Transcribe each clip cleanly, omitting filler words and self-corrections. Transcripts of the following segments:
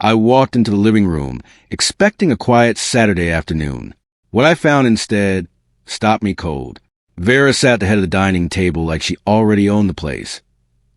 I walked into the living room, expecting a quiet Saturday afternoon. What I found instead stopped me cold. Vera sat at the head of the dining table like she already owned the place.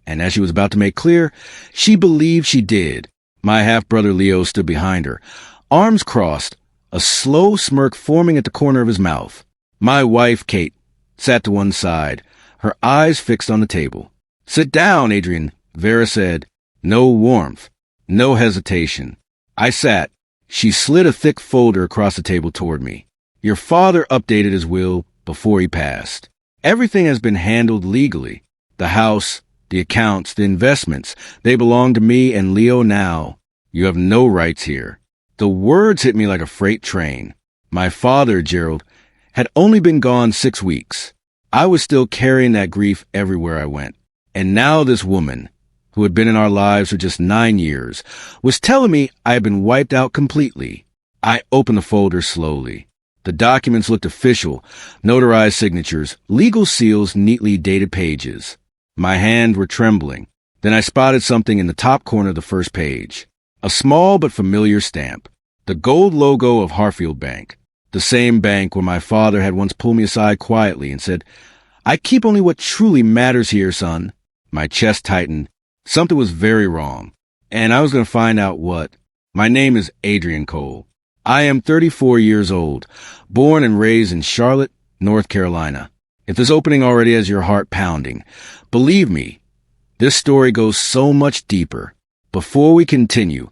And as she was about to make clear, she believed she did. My half-brother Leo stood behind her, arms crossed, a slow smirk forming at the corner of his mouth. My wife, Kate, sat to one side, her eyes fixed on the table. "Sit down, Adrian," Vera said. No warmth, no hesitation. I sat. She slid a thick folder across the table toward me. "Your father updated his will before he passed. Everything has been handled legally. The house, the accounts, the investments, they belong to me and Leo now. You have no rights here." The words hit me like a freight train. My father, Gerald, had only been gone 6 weeks. I was still carrying that grief everywhere I went. And now this woman, who had been in our lives for just 9 years, was telling me I had been wiped out completely. I opened the folder slowly. The documents looked official, notarized signatures, legal seals, neatly dated pages. My hands were trembling. Then I spotted something in the top corner of the first page. A small but familiar stamp. The gold logo of Harfield Bank. The same bank where my father had once pulled me aside quietly and said, "I keep only what truly matters here, son." My chest tightened. Something was very wrong. And I was going to find out what. My name is Adrian Cole. I am 34 years old, born and raised in Charlotte, North Carolina. If this opening already has your heart pounding, believe me, this story goes so much deeper. Before we continue,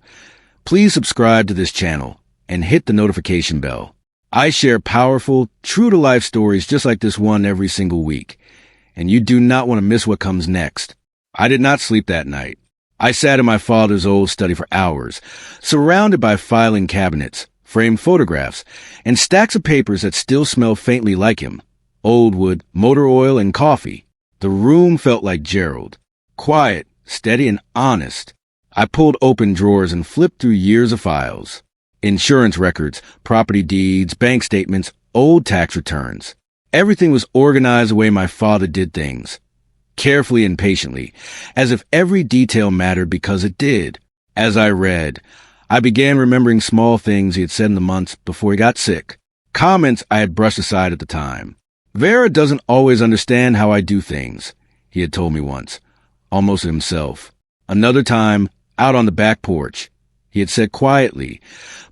please subscribe to this channel and hit the notification bell. I share powerful, true-to-life stories just like this one every single week, and you do not want to miss what comes next. I did not sleep that night. I sat in my father's old study for hours, surrounded by filing cabinets, framed photographs, and stacks of papers that still smell faintly like him. Old wood, motor oil, and coffee. The room felt like Gerald. Quiet, steady, and honest. I pulled open drawers and flipped through years of files. Insurance records, property deeds, bank statements, old tax returns. Everything was organized the way my father did things. Carefully and patiently, as if every detail mattered because it did. As I read, I began remembering small things he had said in the months before he got sick. Comments I had brushed aside at the time. "Vera doesn't always understand how I do things," he had told me once, almost to himself. Another time, out on the back porch, he had said quietly,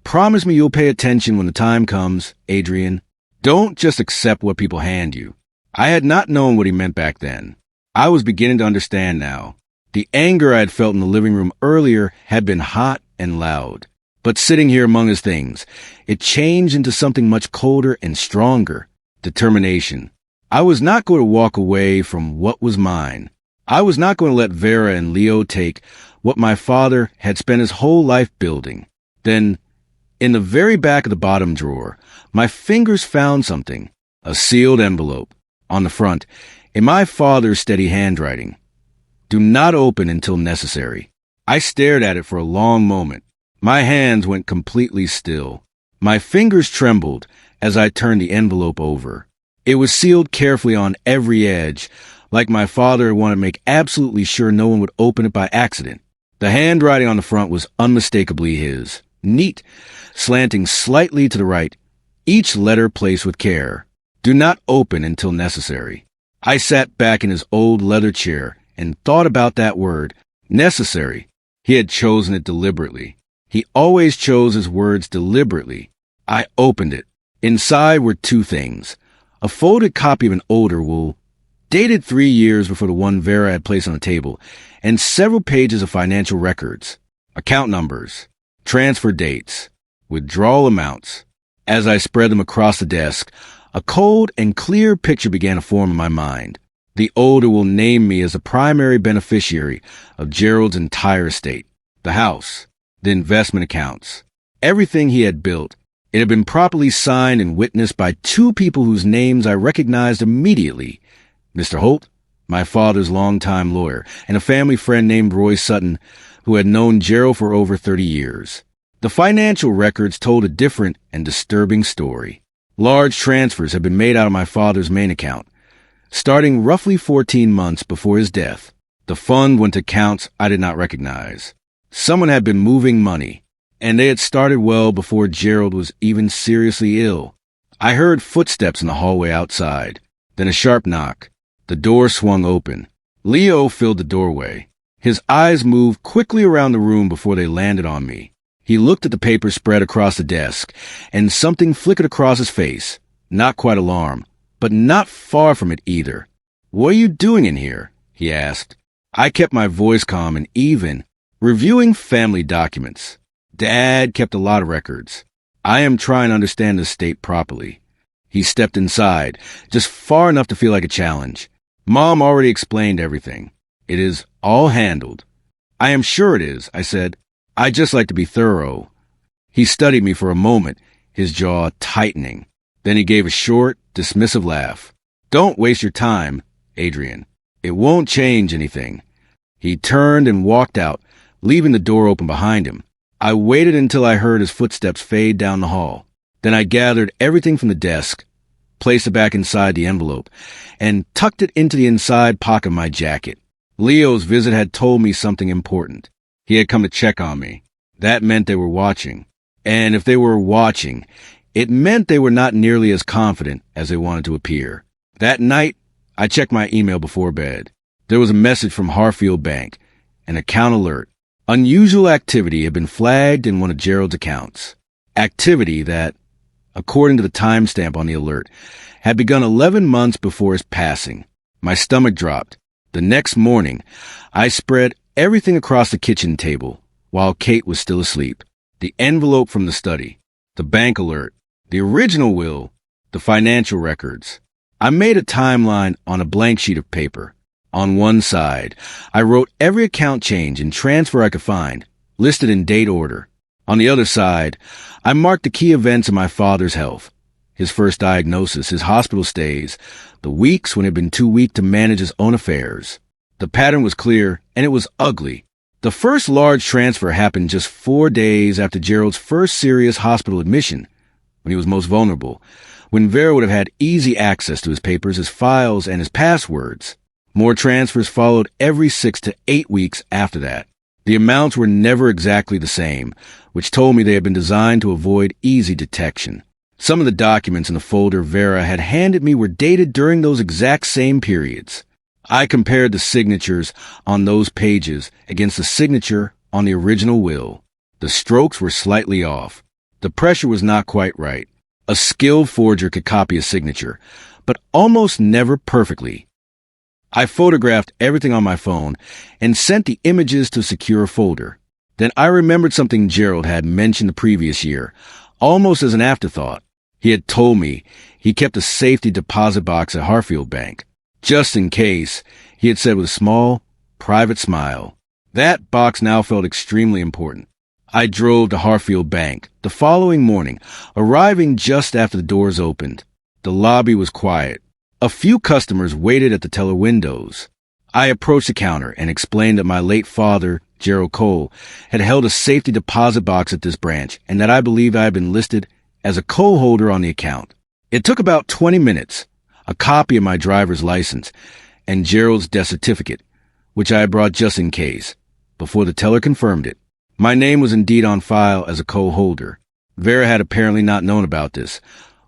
"Promise me you'll pay attention when the time comes, Adrian. Don't just accept what people hand you." I had not known what he meant back then. I was beginning to understand now. The anger I had felt in the living room earlier had been hot and loud. But sitting here among his things, it changed into something much colder and stronger. Determination. I was not going to walk away from what was mine. I was not going to let Vera and Leo take what my father had spent his whole life building. Then, in the very back of the bottom drawer, my fingers found something. A sealed envelope. On the front, in my father's steady handwriting. "Do not open until necessary." I stared at it for a long moment. My hands went completely still. My fingers trembled as I turned the envelope over. It was sealed carefully on every edge, like my father had wanted to make absolutely sure no one would open it by accident. The handwriting on the front was unmistakably his. Neat, slanting slightly to the right, each letter placed with care. "Do not open until necessary." I sat back in his old leather chair and thought about that word, necessary. He had chosen it deliberately. He always chose his words deliberately. I opened it. Inside were 2 things. A folded copy of an older will, dated 3 years before the one Vera had placed on the table, and several pages of financial records, account numbers, transfer dates, withdrawal amounts. As I spread them across the desk, a cold and clear picture began to form in my mind. The older will named me as the primary beneficiary of Gerald's entire estate. The house, the investment accounts, everything he had built. It had been properly signed and witnessed by 2 people whose names I recognized immediately. Mr. Holt, my father's longtime lawyer, and a family friend named Roy Sutton, who had known Gerald for over 30 years. The financial records told a different and disturbing story. Large transfers had been made out of my father's main account, starting roughly 14 months before his death. The fund went to accounts I did not recognize. Someone had been moving money, and they had started well before Gerald was even seriously ill. I heard footsteps in the hallway outside, then a sharp knock. The door swung open. Leo filled the doorway. His eyes moved quickly around the room before they landed on me. He looked at the paper spread across the desk, and something flickered across his face. Not quite alarm, but not far from it either. "What are you doing in here?" he asked. I kept my voice calm and even, reviewing family documents. Dad kept a lot of records. I am trying to understand the estate properly. He stepped inside, just far enough to feel like a challenge. Mom already explained everything. It is all handled. I am sure it is, I said. I just like to be thorough. He studied me for a moment, his jaw tightening. Then he gave a short, dismissive laugh. "Don't waste your time, Adrian. It won't change anything." He turned and walked out, leaving the door open behind him. I waited until I heard his footsteps fade down the hall. Then I gathered everything from the desk, placed it back inside the envelope, and tucked it into the inside pocket of my jacket. Leo's visit had told me something important. He had come to check on me. That meant they were watching. And if they were watching, it meant they were not nearly as confident as they wanted to appear. That night, I checked my email before bed. There was a message from Harfield Bank, an account alert. Unusual activity had been flagged in one of Gerald's accounts. Activity that, according to the timestamp on the alert, had begun 11 months before his passing. My stomach dropped. The next morning, I spread everything across the kitchen table while Kate was still asleep. The envelope from the study, the bank alert, the original will, the financial records. I made a timeline on a blank sheet of paper. On one side, I wrote every account change and transfer I could find, listed in date order. On the other side, I marked the key events in my father's health. His first diagnosis, his hospital stays, the weeks when he had been too weak to manage his own affairs. The pattern was clear, and it was ugly. The first large transfer happened just 4 days after Gerald's first serious hospital admission, when he was most vulnerable, when Vera would have had easy access to his papers, his files, and his passwords. More transfers followed every 6 to 8 weeks after that. The amounts were never exactly the same, which told me they had been designed to avoid easy detection. Some of the documents in the folder Vera had handed me were dated during those exact same periods. I compared the signatures on those pages against the signature on the original will. The strokes were slightly off. The pressure was not quite right. A skilled forger could copy a signature, but almost never perfectly. I photographed everything on my phone and sent the images to a secure folder. Then I remembered something Gerald had mentioned the previous year, almost as an afterthought. He had told me he kept a safety deposit box at Harfield Bank. Just in case, he had said with a small, private smile. That box now felt extremely important. I drove to Harfield Bank the following morning, arriving just after the doors opened. The lobby was quiet. A few customers waited at the teller windows. I approached the counter and explained that my late father, Gerald Cole, had held a safety deposit box at this branch and that I believed I had been listed as a co-holder on the account. It took about 20 minutes, a copy of my driver's license, and Gerald's death certificate, which I had brought just in case, before the teller confirmed it. My name was indeed on file as a co-holder. Vera had apparently not known about this,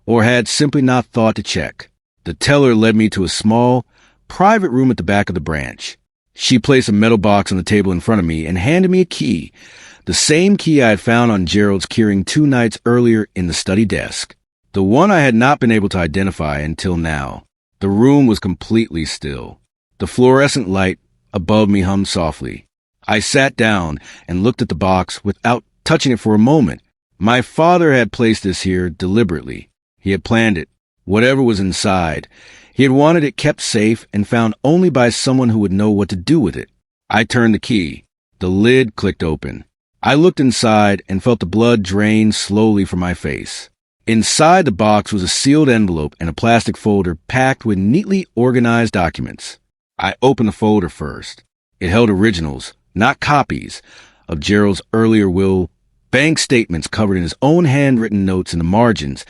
or had simply not thought to check. The teller led me to a small, private room at the back of the branch. She placed a metal box on the table in front of me and handed me a key, the same key I had found on Gerald's keyring 2 nights earlier in the study desk. The one I had not been able to identify until now. The room was completely still. The fluorescent light above me hummed softly. I sat down and looked at the box without touching it for a moment. My father had placed this here deliberately. He had planned it. Whatever was inside, he had wanted it kept safe and found only by someone who would know what to do with it. I turned the key. The lid clicked open. I looked inside and felt the blood drain slowly from my face. Inside the box was a sealed envelope and a plastic folder packed with neatly organized documents. I opened the folder first. It held originals, not copies, of Gerald's earlier will, bank statements covered in his own handwritten notes in the margins,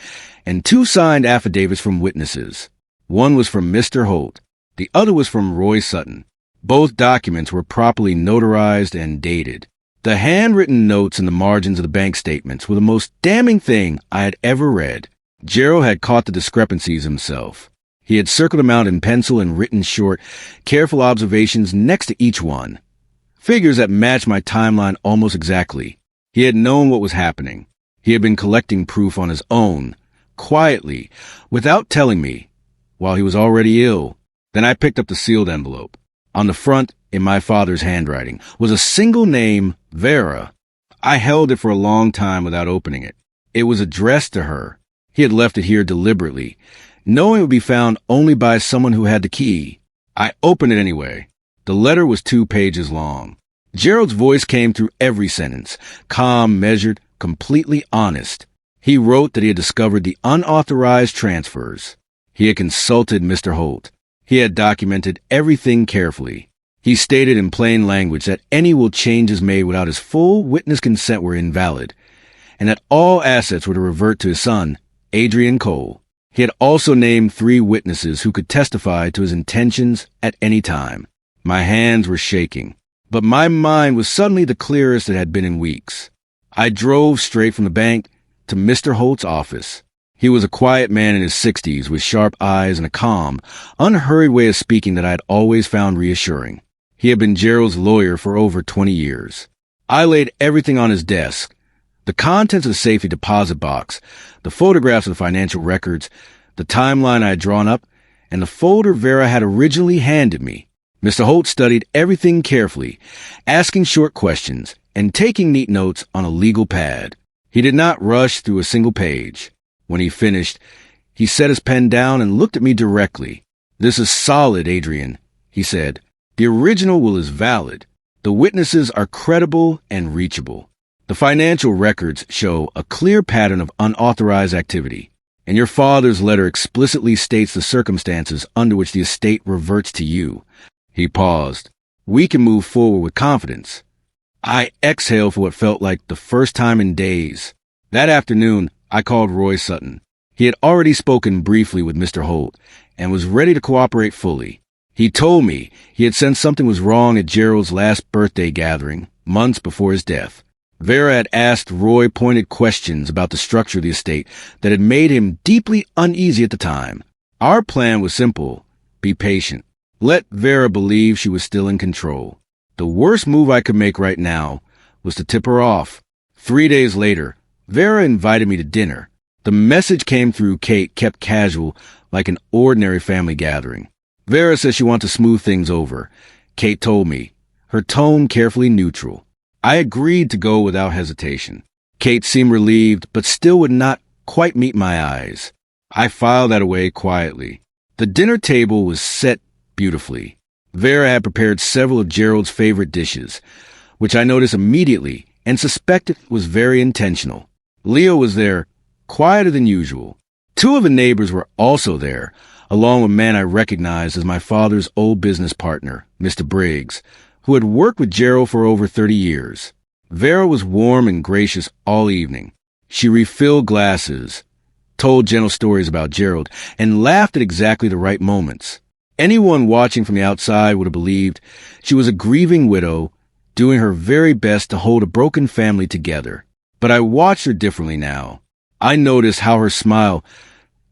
and 2 signed affidavits from witnesses. One was from Mr. Holt. The other was from Roy Sutton. Both documents were properly notarized and dated. The handwritten notes in the margins of the bank statements were the most damning thing I had ever read. Gerald had caught the discrepancies himself. He had circled them out in pencil and written short, careful observations next to each one. Figures that matched my timeline almost exactly. He had known what was happening. He had been collecting proof on his own, quietly, without telling me, while he was already ill. Then I picked up the sealed envelope. On the front, in my father's handwriting, was a single name, Vera. I held it for a long time without opening it. It was addressed to her. He had left it here deliberately, knowing it would be found only by someone who had the key. I opened it anyway. The letter was 2 pages long. Gerald's voice came through every sentence, calm, measured, completely honest. He wrote that he had discovered the unauthorized transfers. He had consulted Mr. Holt. He had documented everything carefully. He stated in plain language that any will changes made without his full witness consent were invalid, and that all assets were to revert to his son, Adrian Cole. He had also named 3 witnesses who could testify to his intentions at any time. My hands were shaking, but my mind was suddenly the clearest it had been in weeks. I drove straight from the bank to Mr. Holt's office. He was a quiet man in his 60s with sharp eyes and a calm, unhurried way of speaking that I had always found reassuring. He had been Gerald's lawyer for over 20 years. I laid everything on his desk. The contents of the safety deposit box, the photographs of the financial records, the timeline I had drawn up, and the folder Vera had originally handed me. Mr. Holt studied everything carefully, asking short questions and taking neat notes on a legal pad. He did not rush through a single page. When he finished, he set his pen down and looked at me directly. "This is solid, Adrian," he said. "The original will is valid. The witnesses are credible and reachable. The financial records show a clear pattern of unauthorized activity, and your father's letter explicitly states the circumstances under which the estate reverts to you." He paused. "We can move forward with confidence." I exhaled for what felt like the first time in days. That afternoon, I called Roy Sutton. He had already spoken briefly with Mr. Holt and was ready to cooperate fully. He told me he had sensed something was wrong at Gerald's last birthday gathering, months before his death. Vera had asked Roy pointed questions about the structure of the estate that had made him deeply uneasy at the time. Our plan was simple. Be patient. Let Vera believe she was still in control. The worst move I could make right now was to tip her off. 3 days later, Vera invited me to dinner. The message came through Kate, kept casual, like an ordinary family gathering. Vera says she wants to smooth things over. Kate told me, her tone carefully neutral. I agreed to go without hesitation. Kate seemed relieved, but still would not quite meet my eyes. I filed that away quietly. The dinner table was set beautifully. Vera had prepared several of Gerald's favorite dishes, which I noticed immediately and suspected was very intentional. Leo was there, quieter than usual. 2 of the neighbors were also there, along with a man I recognized as my father's old business partner, Mr. Briggs, who had worked with Gerald for over 30 years. Vera was warm and gracious all evening. She refilled glasses, told gentle stories about Gerald, and laughed at exactly the right moments. Anyone watching from the outside would have believed she was a grieving widow doing her very best to hold a broken family together. But I watched her differently now. I noticed how her smile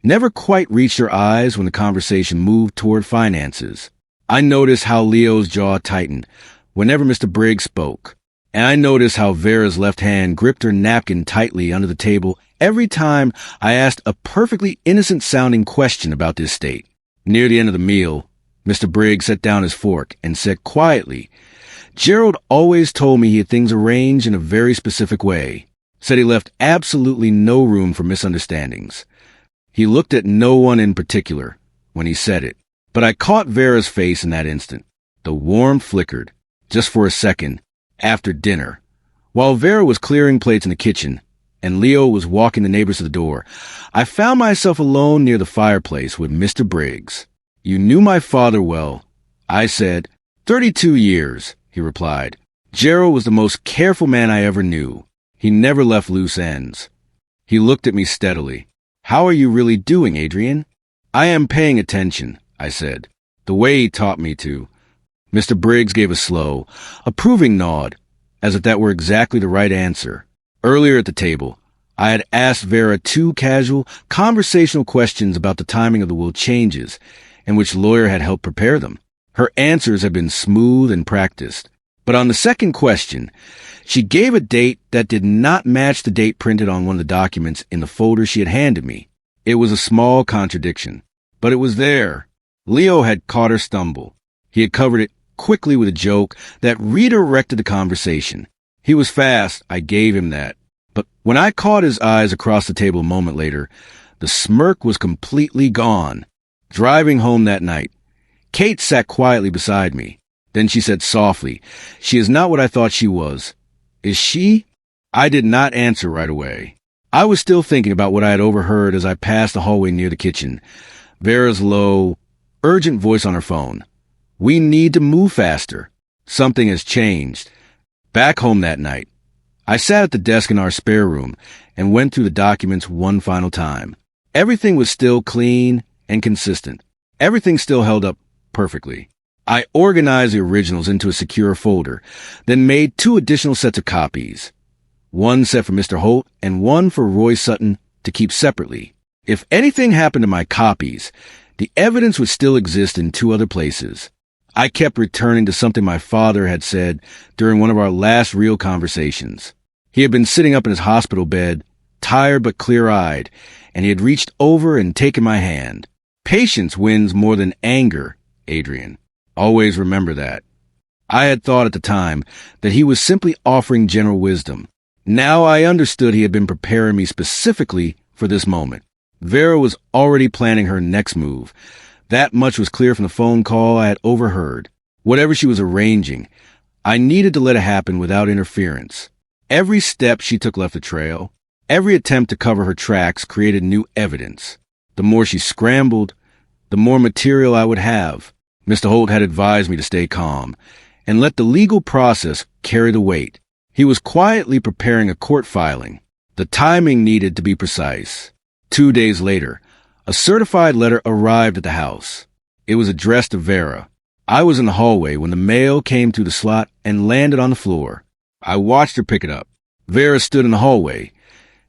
never quite reached her eyes when the conversation moved toward finances. I noticed how Leo's jaw tightened whenever Mr. Briggs spoke. And I noticed how Vera's left hand gripped her napkin tightly under the table every time I asked a perfectly innocent-sounding question about the estate. Near the end of the meal, Mr. Briggs set down his fork and said quietly, "Gerald always told me he had things arranged in a very specific way," said he left absolutely no room for misunderstandings. He looked at no one in particular when he said it, but I caught Vera's face in that instant. The warmth flickered, just for a second, after dinner. While Vera was clearing plates in the kitchen, and Leo was walking the neighbors to the door, I found myself alone near the fireplace with Mr. Briggs. "You knew my father well," I said. 32 years, he replied. "Gerald was the most careful man I ever knew. He never left loose ends." He looked at me steadily. "How are you really doing, Adrian?" "I am paying attention," I said. "The way he taught me to." Mr. Briggs gave a slow, approving nod, as if that were exactly the right answer. Earlier at the table, I had asked Vera 2 casual, conversational questions about the timing of the will changes, and which lawyer had helped prepare them. Her answers had been smooth and practiced. But on the second question, she gave a date that did not match the date printed on one of the documents in the folder she had handed me. It was a small contradiction, but it was there. Leo had caught her stumble. He had covered it quickly with a joke that redirected the conversation. He was fast, I gave him that. But when I caught his eyes across the table a moment later, the smirk was completely gone. Driving home that night, Kate sat quietly beside me. Then she said softly, "She is not what I thought she was." "Is she?" I did not answer right away. I was still thinking about what I had overheard as I passed the hallway near the kitchen. Vera's low, urgent voice on her phone. "We need to move faster. Something has changed." Back home that night, I sat at the desk in our spare room and went through the documents one final time. Everything was still clean and consistent. Everything still held up perfectly. I organized the originals into a secure folder, then made 2 additional sets of copies. One set for Mr. Holt and one for Roy Sutton to keep separately. If anything happened to my copies, the evidence would still exist in 2 other places. I kept returning to something my father had said during one of our last real conversations. He had been sitting up in his hospital bed, tired but clear-eyed, and he had reached over and taken my hand. "Patience wins more than anger, Adrian. Always remember that." I had thought at the time that he was simply offering general wisdom. Now I understood he had been preparing me specifically for this moment. Vera was already planning her next move. That much was clear from the phone call I had overheard. Whatever she was arranging, I needed to let it happen without interference. Every step she took left a trail. Every attempt to cover her tracks created new evidence. The more she scrambled, the more material I would have. Mr. Holt had advised me to stay calm and let the legal process carry the weight. He was quietly preparing a court filing. The timing needed to be precise. 2 days later, a certified letter arrived at the house. It was addressed to Vera. I was in the hallway when the mail came through the slot and landed on the floor. I watched her pick it up. Vera stood in the hallway,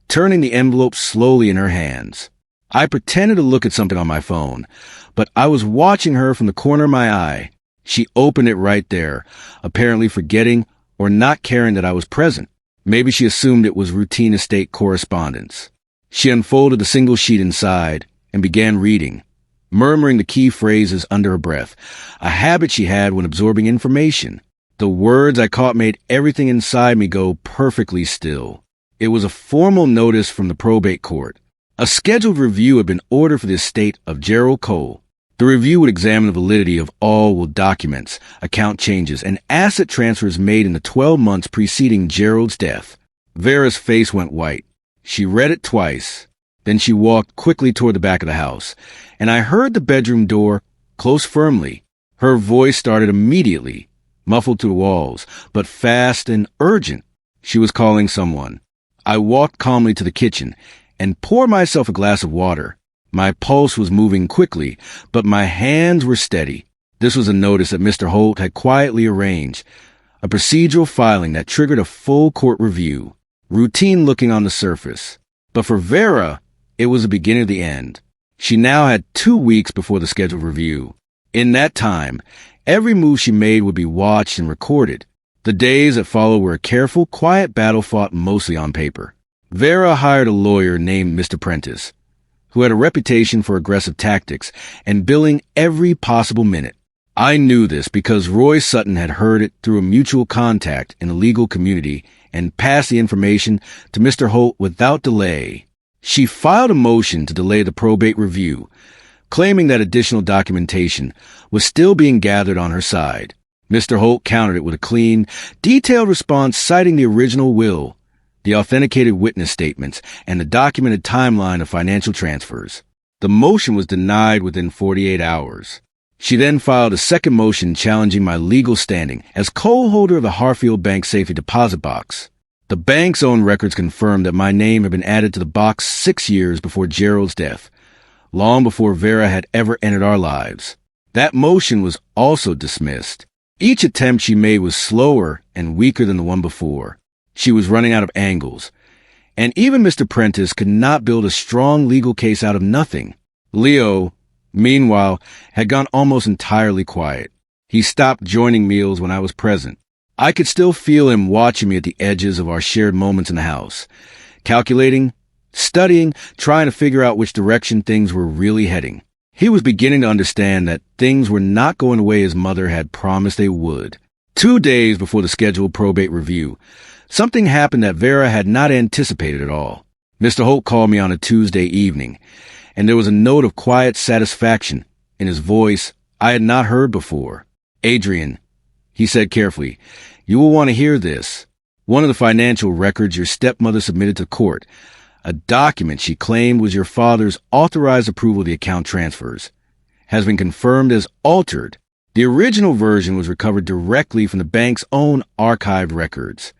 turning the envelope slowly in her hands. I pretended to look at something on my phone, but I was watching her from the corner of my eye. She opened it right there, apparently forgetting or not caring that I was present. Maybe she assumed it was routine estate correspondence. She unfolded the single sheet inside and began reading, murmuring the key phrases under her breath, a habit she had when absorbing information. The words I caught made everything inside me go perfectly still. It was a formal notice from the probate court. A scheduled review had been ordered for the estate of Gerald Cole. The review would examine the validity of all will documents, account changes, and asset transfers made in the 12 months preceding Gerald's death. Vera's face went white. She read it twice. Then she walked quickly toward the back of the house, and I heard the bedroom door close firmly. Her voice started immediately, muffled to the walls, but fast and urgent. She was calling someone. I walked calmly to the kitchen and poured myself a glass of water. My pulse was moving quickly, but my hands were steady. This was a notice that Mr. Holt had quietly arranged, a procedural filing that triggered a full court review, routine looking on the surface. But for Vera, it was the beginning of the end. She now had 2 weeks before the scheduled review. In that time, every move she made would be watched and recorded. The days that followed were a careful, quiet battle fought mostly on paper. Vera hired a lawyer named Mr. Prentice, who had a reputation for aggressive tactics and billing every possible minute. I knew this because Roy Sutton had heard it through a mutual contact in the legal community and passed the information to Mr. Holt without delay. She filed a motion to delay the probate review, claiming that additional documentation was still being gathered on her side. Mr. Holt countered it with a clean, detailed response citing the original will, the authenticated witness statements, and the documented timeline of financial transfers. The motion was denied within 48 hours. She then filed a second motion challenging my legal standing as co-holder of the Harfield Bank safety deposit box. The bank's own records confirmed that my name had been added to the box 6 years before Gerald's death, long before Vera had ever entered our lives. That motion was also dismissed. Each attempt she made was slower and weaker than the one before. She was running out of angles. And even Mr. Prentice could not build a strong legal case out of nothing. Leo, meanwhile, had gone almost entirely quiet. He stopped joining meals when I was present. I could still feel him watching me at the edges of our shared moments in the house, calculating, studying, trying to figure out which direction things were really heading. He was beginning to understand that things were not going the way his mother had promised they would. 2 days before the scheduled probate review, something happened that Vera had not anticipated at all. Mr. Holt called me on a Tuesday evening, and there was a note of quiet satisfaction in his voice I had not heard before. "Adrian," he said carefully, "you will want to hear this. One of the financial records your stepmother submitted to court, a document she claimed was your father's authorized approval of the account transfers, has been confirmed as altered. The original version was recovered directly from the bank's own archived records."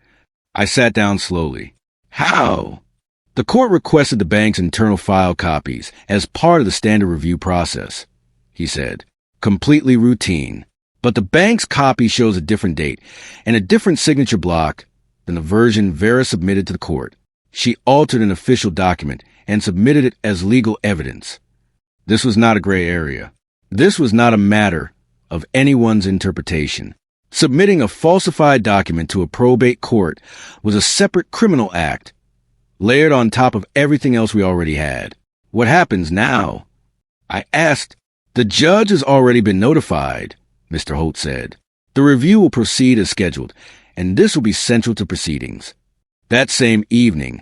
I sat down slowly. "How?" "The court requested the bank's internal file copies as part of the standard review process," he said. "Completely routine. But the bank's copy shows a different date and a different signature block than the version Vera submitted to the court. She altered an official document and submitted it as legal evidence. This was not a gray area. This was not a matter of anyone's interpretation. Submitting a falsified document to a probate court was a separate criminal act, layered on top of everything else we already had. What happens now?" I asked. "The judge has already been notified," Mr. Holt said. "The review will proceed as scheduled, and this will be central to proceedings." That same evening,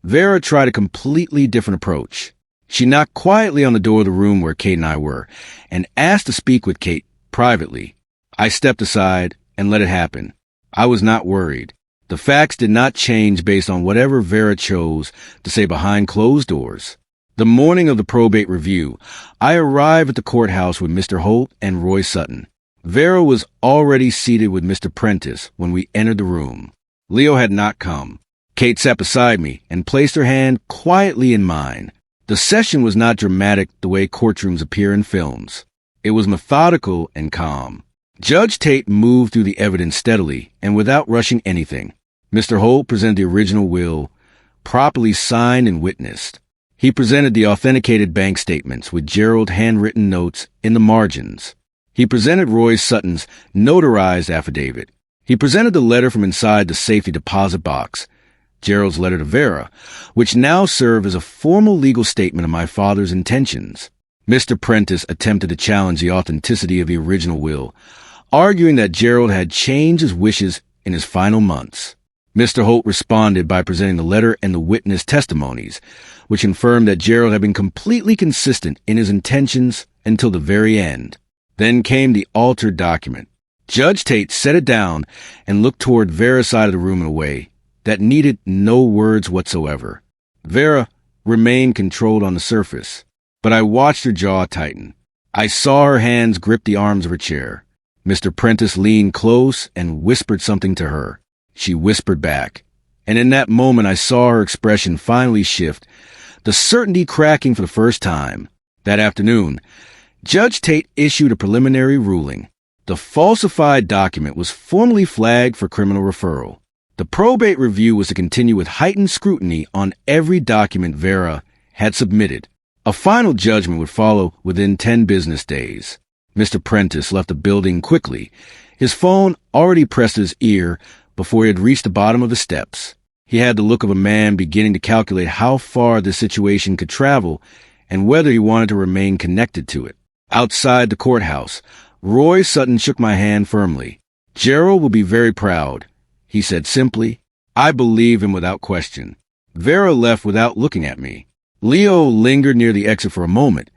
Vera tried a completely different approach. She knocked quietly on the door of the room where Kate and I were, and asked to speak with Kate privately. I stepped aside and let it happen. I was not worried. The facts did not change based on whatever Vera chose to say behind closed doors. The morning of the probate review, I arrived at the courthouse with Mr. Holt and Roy Sutton. Vera was already seated with Mr. Prentice when we entered the room. Leo had not come. Kate sat beside me and placed her hand quietly in mine. The session was not dramatic the way courtrooms appear in films. It was methodical and calm. Judge Tate moved through the evidence steadily and without rushing anything. Mr. Holt presented the original will, properly signed and witnessed. He presented the authenticated bank statements with Gerald handwritten notes in the margins. He presented Roy Sutton's notarized affidavit. He presented the letter from inside the safety deposit box, Gerald's letter to Vera, which now served as a formal legal statement of my father's intentions. Mr. Prentice attempted to challenge the authenticity of the original will, arguing that Gerald had changed his wishes in his final months. Mr. Holt responded by presenting the letter and the witness testimonies, which confirmed that Gerald had been completely consistent in his intentions until the very end. Then came the altered document. Judge Tate set it down and looked toward Vera's side of the room in a way that needed no words whatsoever. Vera remained controlled on the surface, but I watched her jaw tighten. I saw her hands grip the arms of her chair. Mr. Prentice leaned close and whispered something to her. She whispered back, and in that moment I saw her expression finally shift, the certainty cracking for the first time. That afternoon, Judge Tate issued a preliminary ruling. The falsified document was formally flagged for criminal referral. The probate review was to continue with heightened scrutiny on every document Vera had submitted. A final judgment would follow within 10 business days. Mr. Prentice left the building quickly, his phone already pressed to his ear before he had reached the bottom of the steps. He had the look of a man beginning to calculate how far this situation could travel and whether he wanted to remain connected to it. Outside the courthouse, Roy Sutton shook my hand firmly. "Gerald will be very proud," he said simply. I believed him without question. Vera left without looking at me. Leo lingered near the exit for a moment,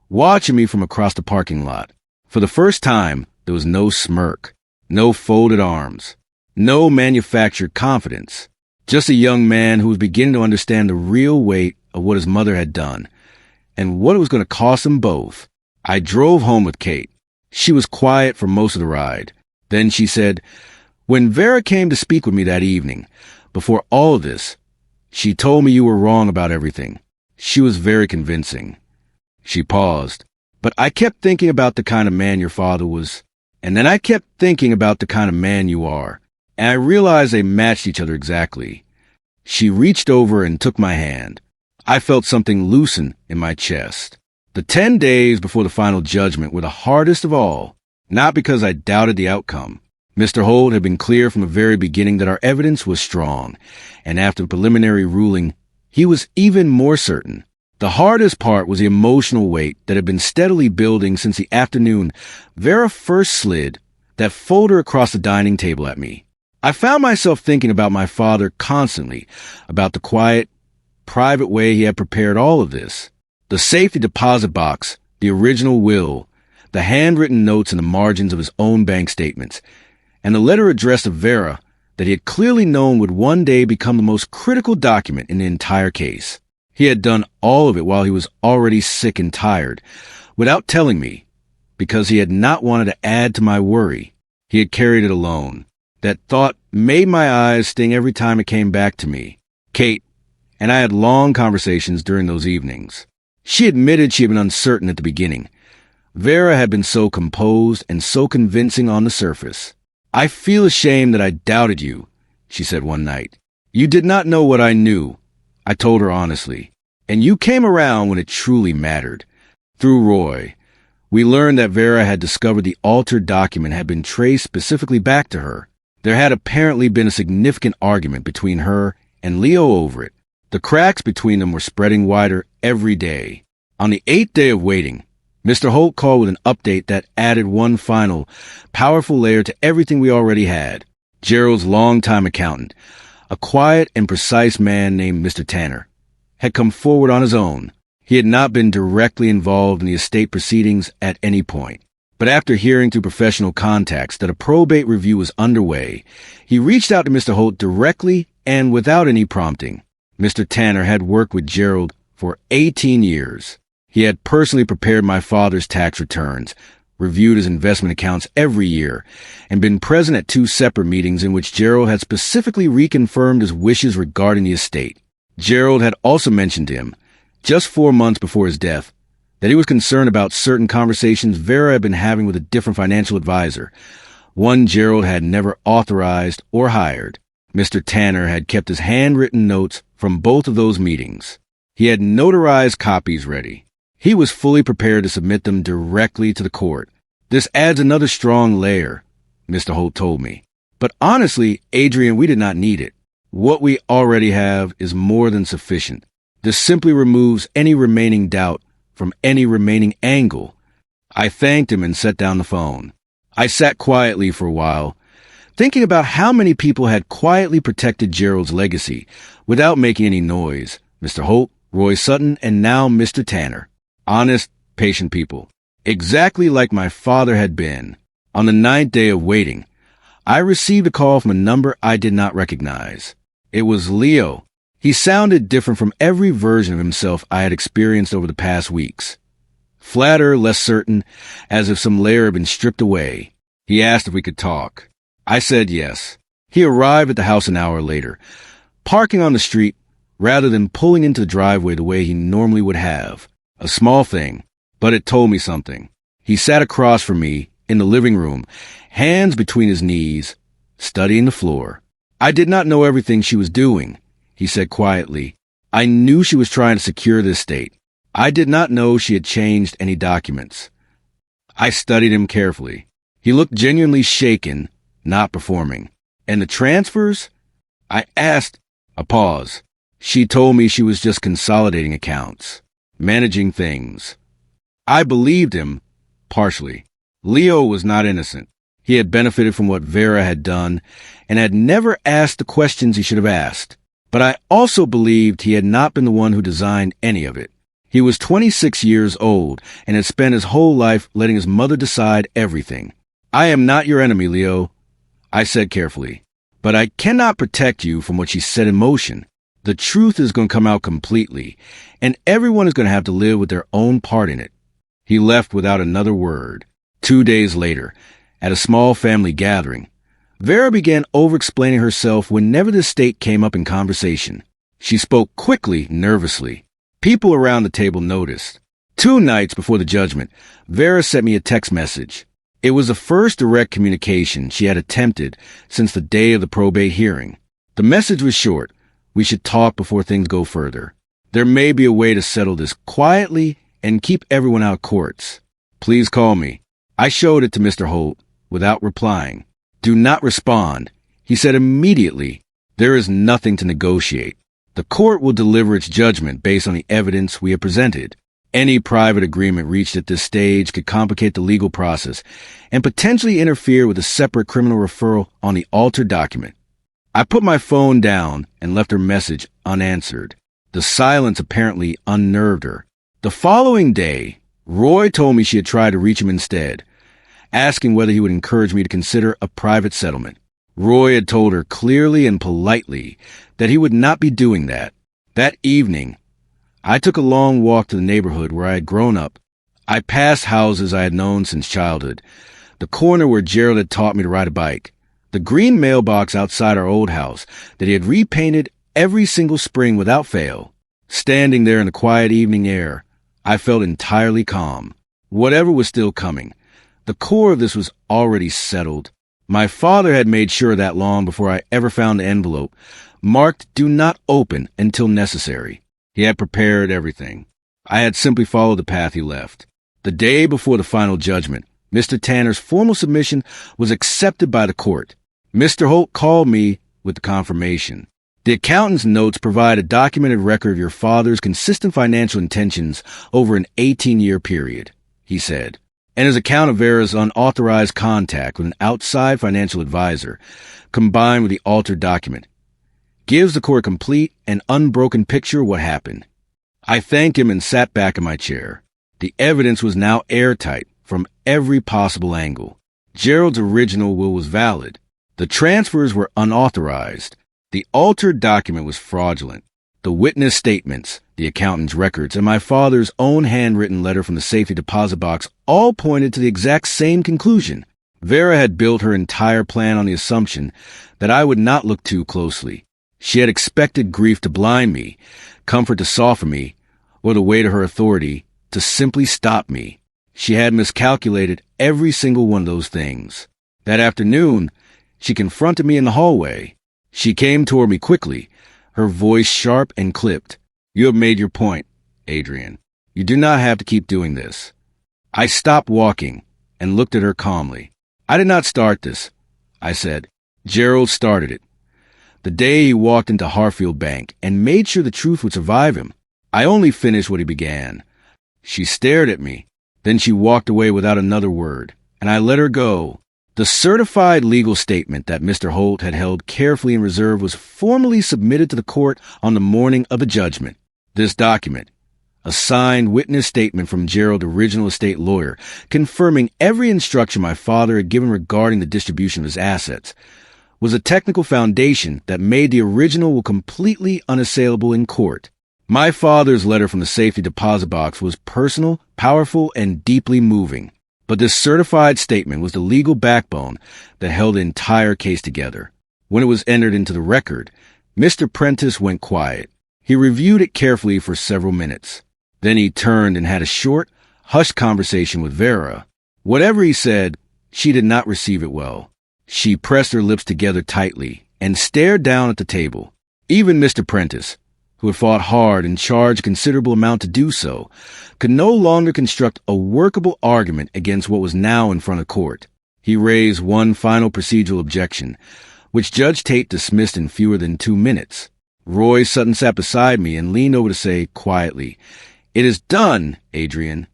watching me from across the parking lot. For the first time, there was no smirk, no folded arms, no manufactured confidence. Just a young man who was beginning to understand the real weight of what his mother had done and what it was going to cost them both. I drove home with Kate. She was quiet for most of the ride. Then she said, "When Vera came to speak with me that evening, before all of this, she told me you were wrong about everything. She was very convincing." She paused. "But I kept thinking about the kind of man your father was. And then I kept thinking about the kind of man you are, and I realized they matched each other exactly. She reached over and took my hand. I felt something loosen in my chest. The 10 days before the final judgment were the hardest of all, not because I doubted the outcome. Mr. Holt had been clear from the very beginning that our evidence was strong, and after the preliminary ruling, he was even more certain. The hardest part was the emotional weight that had been steadily building since the afternoon Vera first slid that folder across the dining table at me. I found myself thinking about my father constantly, about the quiet, private way he had prepared all of this. The safety deposit box, the original will, the handwritten notes in the margins of his own bank statements, and the letter addressed to Vera that he had clearly known would one day become the most critical document in the entire case. He had done all of it while he was already sick and tired, without telling me, because he had not wanted to add to my worry. He had carried it alone. That thought made my eyes sting every time it came back to me. Kate and I had long conversations during those evenings. She admitted she had been uncertain at the beginning. Vera had been so composed and so convincing on the surface. "I feel ashamed that I doubted you," she said one night. "You did not know what I knew," I told her honestly. "And you came around when it truly mattered." Through Roy, we learned that Vera had discovered the altered document had been traced specifically back to her. There had apparently been a significant argument between her and Leo over it. The cracks between them were spreading wider every day. On the 8th day of waiting, Mr. Holt called with an update that added one final, powerful layer to everything we already had. Gerald's longtime accountant, a quiet and precise man named Mr. Tanner, had come forward on his own. He had not been directly involved in the estate proceedings at any point. But after hearing through professional contacts that a probate review was underway, he reached out to Mr. Holt directly and without any prompting. Mr. Tanner had worked with Gerald for 18 years. He had personally prepared my father's tax returns, reviewed his investment accounts every year, and been present at 2 separate meetings in which Gerald had specifically reconfirmed his wishes regarding the estate. Gerald had also mentioned to him, just 4 months before his death, that he was concerned about certain conversations Vera had been having with a different financial advisor, one Gerald had never authorized or hired. Mr. Tanner had kept his handwritten notes from both of those meetings. He had notarized copies ready. He was fully prepared to submit them directly to the court. "This adds another strong layer," Mr. Holt told me. "But honestly, Adrian, we did not need it. What we already have is more than sufficient. This simply removes any remaining doubt from any remaining angle." I thanked him and set down the phone. I sat quietly for a while, thinking about how many people had quietly protected Gerald's legacy without making any noise. Mr. Holt, Roy Sutton, and now Mr. Tanner. Honest, patient people. Exactly like my father had been. On the 9th day of waiting, I received a call from a number I did not recognize. It was Leo. He sounded different from every version of himself I had experienced over the past weeks. Flatter, less certain, as if some layer had been stripped away. He asked if we could talk. I said yes. He arrived at the house an hour later, parking on the street rather than pulling into the driveway the way he normally would have. A small thing, but it told me something. He sat across from me in the living room, hands between his knees, studying the floor. "I did not know everything she was doing," he said quietly. "I knew she was trying to secure this estate. I did not know she had changed any documents." I studied him carefully. He looked genuinely shaken, not performing. "And the transfers?" I asked. A pause. "She told me she was just consolidating accounts, managing things." I believed him, partially. Leo was not innocent. He had benefited from what Vera had done and had never asked the questions he should have asked. But I also believed he had not been the one who designed any of it. He was 26 years old and had spent his whole life letting his mother decide everything. "I am not your enemy, Leo," I said carefully, "but I cannot protect you from what she set in motion. The truth is going to come out completely, and everyone is going to have to live with their own part in it." He left without another word. 2 days later, at a small family gathering, Vera began over-explaining herself whenever the estate came up in conversation. She spoke quickly, nervously. People around the table noticed. 2 nights before the judgment, Vera sent me a text message. It was the first direct communication she had attempted since the day of the probate hearing. The message was short. We should talk before things go further. There may be a way to settle this quietly and keep everyone out of courts. Please call me. I showed it to Mr. Holt without replying. Do not respond. He said immediately, there is nothing to negotiate. The court will deliver its judgment based on the evidence we have presented. Any private agreement reached at this stage could complicate the legal process and potentially interfere with a separate criminal referral on the altered document. I put my phone down and left her message unanswered. The silence apparently unnerved her. The following day, Roy told me she had tried to reach him instead, asking whether he would encourage me to consider a private settlement. Roy had told her clearly and politely that he would not be doing that. That evening, I took a long walk to the neighborhood where I had grown up. I passed houses I had known since childhood, the corner where Gerald had taught me to ride a bike, the green mailbox outside our old house that he had repainted every single spring without fail. Standing there in the quiet evening air, I felt entirely calm. Whatever was still coming, the core of this was already settled. My father had made sure that long before I ever found the envelope, marked "Do not open until necessary." He had prepared everything. I had simply followed the path he left. The day before the final judgment, Mr. Tanner's formal submission was accepted by the court. Mr. Holt called me with the confirmation. The accountant's notes provide a documented record of your father's consistent financial intentions over an 18-year period, he said, and his account of Vera's unauthorized contact with an outside financial advisor, combined with the altered document, gives the court a complete and unbroken picture of what happened. I thanked him and sat back in my chair. The evidence was now airtight from every possible angle. Gerald's original will was valid. The transfers were unauthorized. The altered document was fraudulent. The witness statements, the accountant's records, and my father's own handwritten letter from the safety deposit box all pointed to the exact same conclusion. Vera had built her entire plan on the assumption that I would not look too closely. She had expected grief to blind me, comfort to soften me, or the weight of her authority to simply stop me. She had miscalculated every single one of those things. That afternoon, she confronted me in the hallway. She came toward me quickly, her voice sharp and clipped. You have made your point, Adrian. You do not have to keep doing this. I stopped walking and looked at her calmly. I did not start this, I said. Gerald started it. The day he walked into Harfield Bank and made sure the truth would survive him. I only finished what he began. She stared at me. Then she walked away without another word, and I let her go. The certified legal statement that Mr. Holt had held carefully in reserve was formally submitted to the court on the morning of the judgment. This document, a signed witness statement from Gerald's original estate lawyer, confirming every instruction my father had given regarding the distribution of his assets, was a technical foundation that made the original will completely unassailable in court. My father's letter from the safety deposit box was personal, powerful, and deeply moving. But this certified statement was the legal backbone that held the entire case together. When it was entered into the record, Mr. Prentice went quiet. He reviewed it carefully for several minutes. Then he turned and had a short, hushed conversation with Vera. Whatever he said, she did not receive it well. She pressed her lips together tightly and stared down at the table. Even Mr. Prentice, who had fought hard and charged a considerable amount to do so, could no longer construct a workable argument against what was now in front of court. He raised one final procedural objection, which Judge Tate dismissed in fewer than 2 minutes. Roy Sutton sat beside me and leaned over to say quietly, "It is done, Adrian."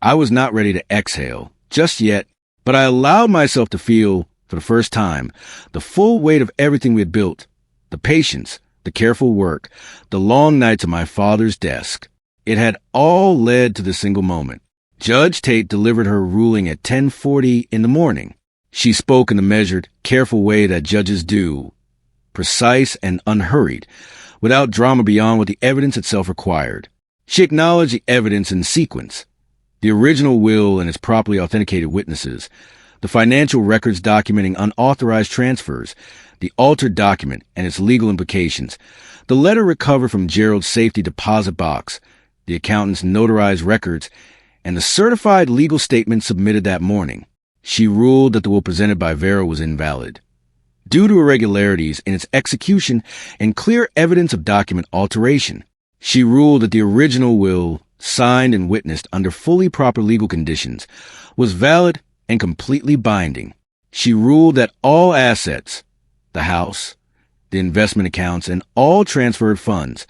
I was not ready to exhale just yet, but I allowed myself to feel, for the first time, the full weight of everything we had built, the patience, the careful work, the long nights at my father's desk. It had all led to the single moment. Judge Tate delivered her ruling at 10:40 in the morning. She spoke in the measured, careful way that judges do, precise and unhurried, without drama beyond what the evidence itself required. She acknowledged the evidence in sequence: the original will and its properly authenticated witnesses, the financial records documenting unauthorized transfers, the altered document and its legal implications, the letter recovered from Gerald's safety deposit box, the accountant's notarized records, and the certified legal statement submitted that morning. She ruled that the will presented by Vera was invalid, due to irregularities in its execution and clear evidence of document alteration. She ruled that the original will, signed and witnessed under fully proper legal conditions, was valid and completely binding. She ruled that all assets, the house, the investment accounts, and all transferred funds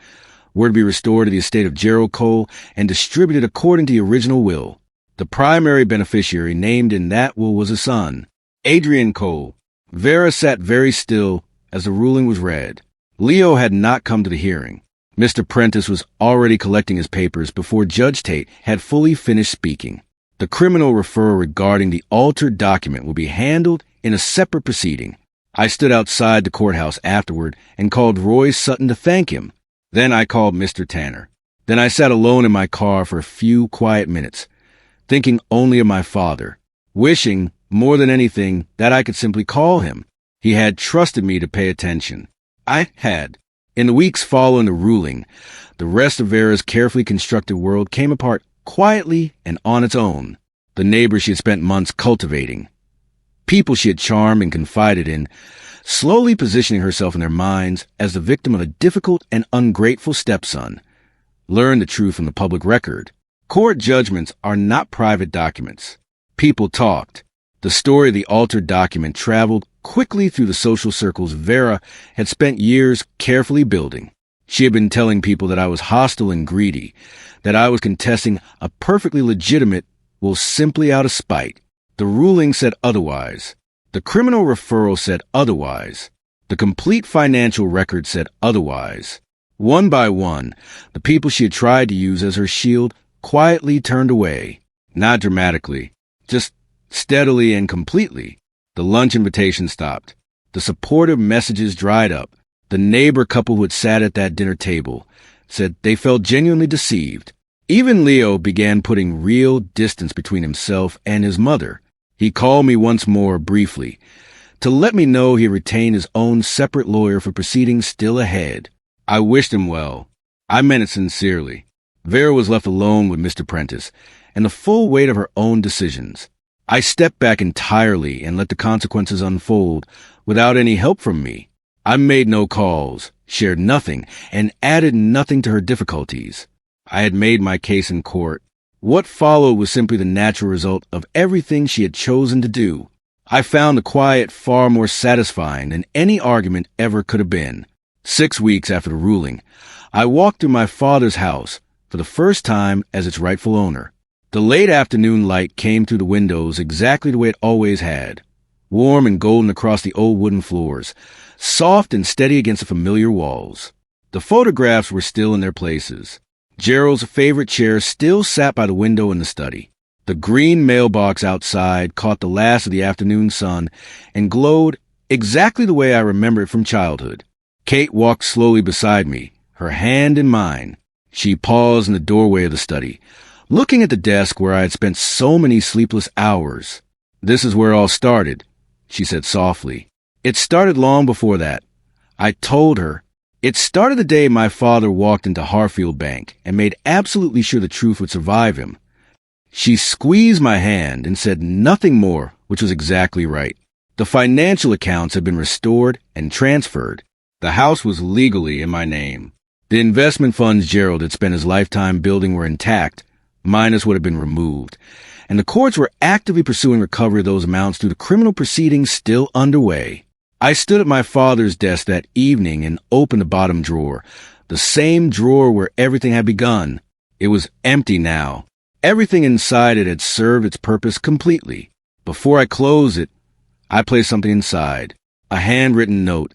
were to be restored to the estate of Gerald Cole and distributed according to the original will. The primary beneficiary named in that will was a son, Adrian Cole. Vera sat very still as the ruling was read. Leo had not come to the hearing. Mr. Prentice was already collecting his papers before Judge Tate had fully finished speaking. The criminal referral regarding the altered document will be handled in a separate proceeding. I stood outside the courthouse afterward and called Roy Sutton to thank him. Then I called Mr. Tanner. Then I sat alone in my car for a few quiet minutes, thinking only of my father, wishing, more than anything, that I could simply call him. He had trusted me to pay attention. I had. In the weeks following the ruling, the rest of Vera's carefully constructed world came apart quietly and on its own. The neighbors she had spent months cultivating, people she had charmed and confided in, slowly positioning herself in their minds as the victim of a difficult and ungrateful stepson, learned the truth from the public record. Court judgments are not private documents. People talked. The story of the altered document traveled quickly through the social circles Vera had spent years carefully building. She had been telling people that I was hostile and greedy, that I was contesting a perfectly legitimate will simply out of spite. The ruling said otherwise. The criminal referral said otherwise. The complete financial record said otherwise. One by one, the people she had tried to use as her shield quietly turned away. Not dramatically, just steadily and completely. The lunch invitation stopped. The supportive messages dried up. The neighbor couple who had sat at that dinner table said they felt genuinely deceived. Even Leo began putting real distance between himself and his mother. He called me once more briefly to let me know he retained his own separate lawyer for proceedings still ahead. I wished him well. I meant it sincerely. Vera was left alone with Mr. Prentice and the full weight of her own decisions. I stepped back entirely and let the consequences unfold without any help from me. I made no calls, shared nothing, and added nothing to her difficulties. I had made my case in court. What followed was simply the natural result of everything she had chosen to do. I found the quiet far more satisfying than any argument ever could have been. 6 weeks after the ruling, I walked through my father's house for the first time as its rightful owner. The late afternoon light came through the windows exactly the way it always had, warm and golden across the old wooden floors, soft and steady against the familiar walls. The photographs were still in their places. Gerald's favorite chair still sat by the window in the study. The green mailbox outside caught the last of the afternoon sun and glowed exactly the way I remember it from childhood. Kate walked slowly beside me, her hand in mine. She paused in the doorway of the study, looking at the desk where I had spent so many sleepless hours. "This is where it all started," she said softly. "It started long before that." I told her. It started the day my father walked into Harfield Bank and made absolutely sure the truth would survive him. She squeezed my hand and said nothing more, which was exactly right. The financial accounts had been restored and transferred. The house was legally in my name. The investment funds Gerald had spent his lifetime building were intact, minus what had been removed, and the courts were actively pursuing recovery of those amounts through the criminal proceedings still underway. I stood at my father's desk that evening and opened the bottom drawer, the same drawer where everything had begun. It was empty now. Everything inside it had served its purpose completely. Before I closed it, I placed something inside, a handwritten note,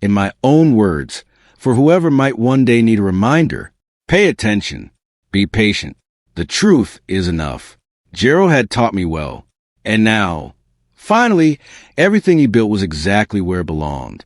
in my own words, for whoever might one day need a reminder. Pay attention. Be patient. The truth is enough. Gerald had taught me well. And now, finally, everything he built was exactly where it belonged.